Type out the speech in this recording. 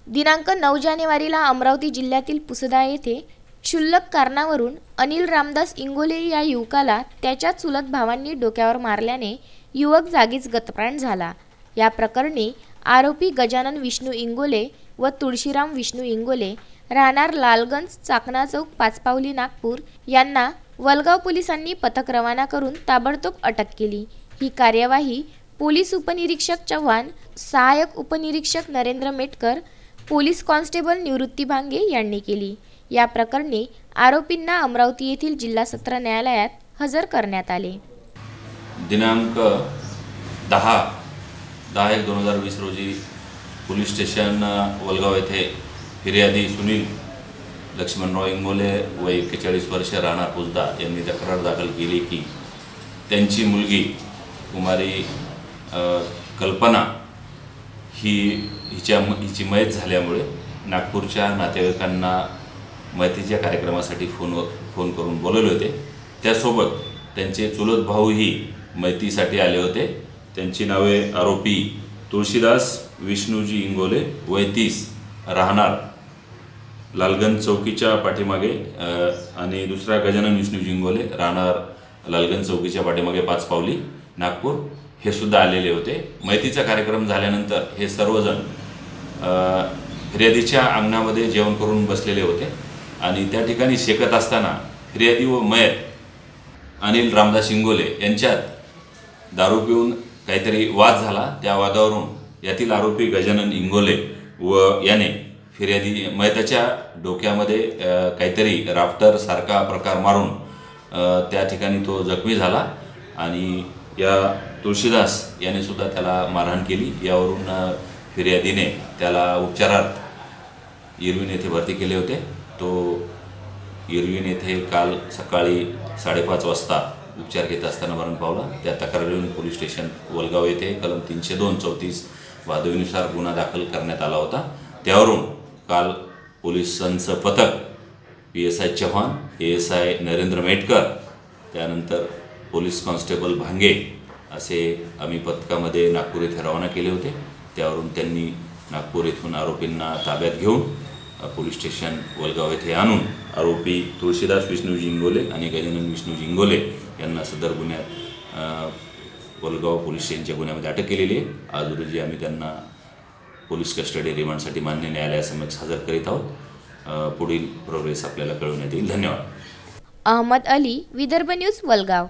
दिनांक 9 जानेवारीला अमरावती जिल्ह्यातील पुसदा येथे क्षुल्लक कारणावरून अनिल रामदास इंगोले या युवकाला त्याच्या चुलत भावांनी डोक्यावर मारल्याने युवक जागीच गतप्राण झाला। या प्रकरणी आरोपी गजानन विष्णू इंगोले व तुळशीराम विष्णू इंगोले राहणार लालगंज चाकणा चौक पाचपावली नागपूर यांना वलगाव पोलिसांनी पथक रवाना करून ताबडतोब अटक केली। ही कार्यवाही पोलीस उपनिरीक्षक चव्हाण, सहाय्यक उपनिरीक्षक नरेंद्र मेटकर, पोलीस कॉन्स्टेबल निवृत्ती भांगे यांनी केली। या प्रकरणी आरोपींना अमरावती येथील जिल्हा सत्र न्यायालयात हजर करण्यात आले। दिनांक 10/1/2020 रोजी पोलीस स्टेशन वलगाव येथे फिर्यादी सुनील लक्ष्मणराव इंगोले व 41 वर्ष राहणार पुसदा यांनी तक्रार दाखल केली की त्यांची मुलगी कुमारी कल्पना हिची मयत झाल्यामुळे नागपूरच्या नातेवाईकांना मयतीच्या कार्यक्रमासाठी फोन करून बोलवले होते। त्यासोबत त्यांचे चुलत भाऊही मयतीसाठी आले होते। त्यांची नावे आरोपी तुळशीदास विष्णूजी इंगोले वय 30 राहणार लालगंज चौकीच्या पाठीमागे आणि दुसरा गजानन विष्णूजी इंगोले राहणार लालगंज चौकीच्या पाठीमागे पाचपावली नागपूर हे सुद्धा आलेले होते। मयतीचा कार्यक्रम झाल्यानंतर हे सर्वजण फिर्यादीच्या अंगणामध्ये जेवण करून बसलेले होते आणि त्या ठिकाणी शेकत असताना फिर्यादी व मयत अनिल रामदास इंगोले यांच्यात दारू पिऊन काहीतरी वाद झाला। त्या वादावरून यातील आरोपी गजानन इंगोले व याने फिर्यादी मयताच्या डोक्यामध्ये काहीतरी राफ्टर सारखा प्रकार मारून त्या ठिकाणी तो जखमी झाला आणि या तुळशीदास याने सुद्धा त्याला मारहाण केली। यावरून फिर्यादीने त्याला उपचारार्थ इरविन येथे भरती केले होते। तो इरविन येथे काल सकाळी 5:30 वाजता उपचार घेत असताना मरण पावला। त्या तक्रारीवरून पोलीस स्टेशन वलगाव येथे कलम 302-34 वादविनुसार गुन्हा दाखल करण्यात आला होता। त्यावरून काल पोलिसांचं पथक PSI चव्हाण, ASI नरेंद्र मेटकर, त्यानंतर पोलीस कॉन्स्टेबल भांगे असे आम्ही पथकामध्ये नागपूर येथे रवाना केले होते। त्यावरून त्यांनी नागपूर येथून आरोपींना ताब्यात घेऊन पोलीस स्टेशन वलगाव येथे आणून आरोपी तुळशीदास विष्णूजी इंगोले आणि गजानन विष्णूजी इंगोले यांना सदर गुन्ह्यात वलगाव पोलीस स्टेशनच्या गुन्ह्यामध्ये अटक केलेली आहे। आज रोजी आम्ही त्यांना पोलीस कस्टडी रिमांडसाठी मान्य न्यायालयासमक्ष हजर करीत आहोत। पुढील प्रोग्रेस आपल्याला कळवण्यात येईल। धन्यवाद। अहमद अली, विदर्भ न्यूज, वलगाव।